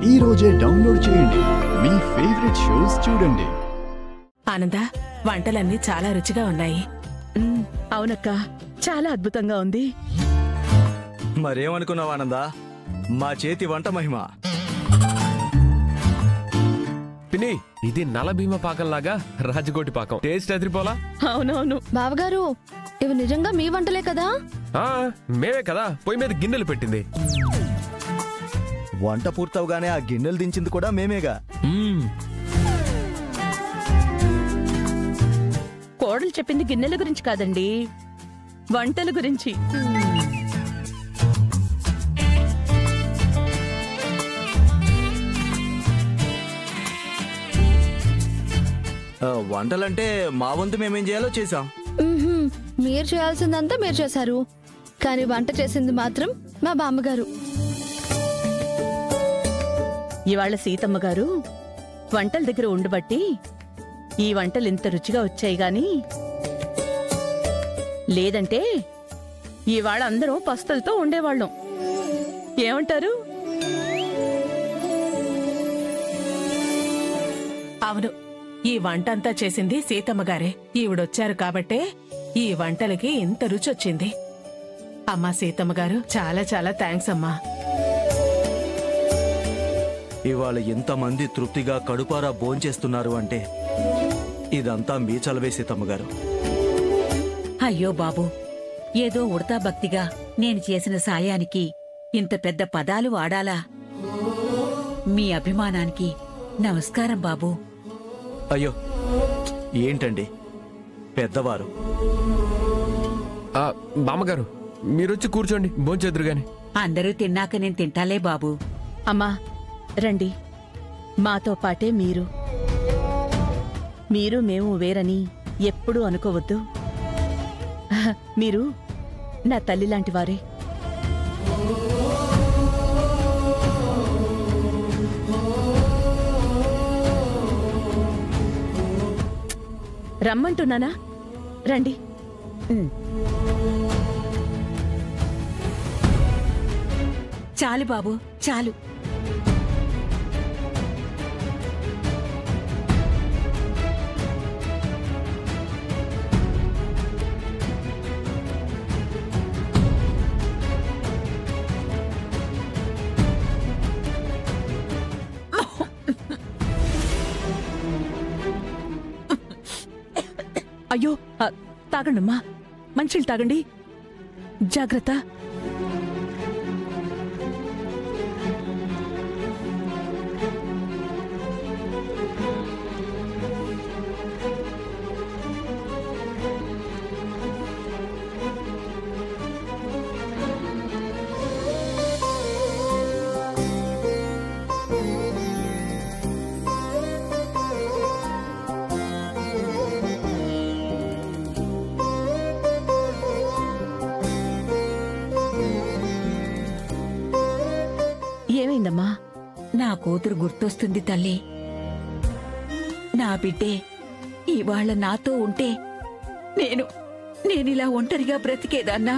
ఈ రోజే డౌన్లోడ్ చేయండి. మీ ఫేవరెట్ షోస్ చూడండి. ఆనంద, వంటలన్నీ చాలా రుచిగా ఉన్నాయి. అవునక్క, చాలా అద్భుతంగా ఉంది. మరేమనుకున్నావు ఆనందా, మా చేతి వంట మహిమ. పిన్ని, ఇది నలభీమ పాకంలాగా రాజకోటి పాకం. టేస్ట్ అదిరిపోలా? అవునవును బావగారు, ఇవి నిజంగా మీ వంటలే కదా? మేమే కదా పొయ్యి మీద గిన్నెలు పెట్టింది. వంట పూర్తవగానే ఆ గిన్నెలు దించింది కూడా మేమేగా. కోడలు చెప్పింది గిన్నెల గురించి కాదండి, వంటల గురించి. వంటలంటే మా వంతు మేమేం చేయాలో చేసాం. మీరు చేయాల్సిందంతా మీరు చేశారు, కానీ వంట చేసింది మాత్రం మా బామ్మగారు. ఇవాళ సీతమ్మ గారు వంటల దగ్గర ఉండబట్టి ఈ వంటలు ఇంత రుచిగా వచ్చాయి గాని, లేదంటే ఇవాళ అందరం పస్తులతో ఉండేవాళ్ళం. ఏమంటారు? అవును, ఈ వంటంతా చేసింది సీతమ్మగారే. ఈవిడొచ్చారు కాబట్టే ఈ వంటలకి ఇంత రుచి వచ్చింది. అమ్మా సీతమ్మగారు, చాలా చాలా థ్యాంక్స్ అమ్మా. ఇవాళ ఎంతమంది తృప్తిగా కడుపారా భోంచేస్తున్నారు అంటే ఇదంతా మీ చలవే సీతమ్మగారు. అయ్యో బాబు, ఏదో ఉడతా భక్తిగా నేను చేసిన సాయానికి ఇంత పెద్ద పదాలు వాడాలా? మీ అభిమానానికి నమస్కారం బాబూ. అయ్యో ఏంటండి పెద్దవారు. బామ్మగారు, మీరొచ్చి కూర్చోండి, భోంచేదురు గాని. అందరూ తిన్నాక నేను తింటాలే బాబూ. అమ్మా రండి, మాతో పాటే మీరు. మీరు మేము వేరని ఎప్పుడూ అనుకోవద్దు. మీరు నా తల్లి లాంటి వారే. రమ్మంటున్నానా? రండి. చాలు బాబు, చాలు. అయ్యో, తాగండమ్మా, మంచిళ్ళు తాగండి. జాగ్రత్త. ఏమైందమ్మా? నా కూతురు గుర్తొస్తుంది తల్లి. నా బిడ్డే ఇవాళ నాతో ఉంటే నేనిలా ఒంటరిగా బ్రతికేదాన్నా?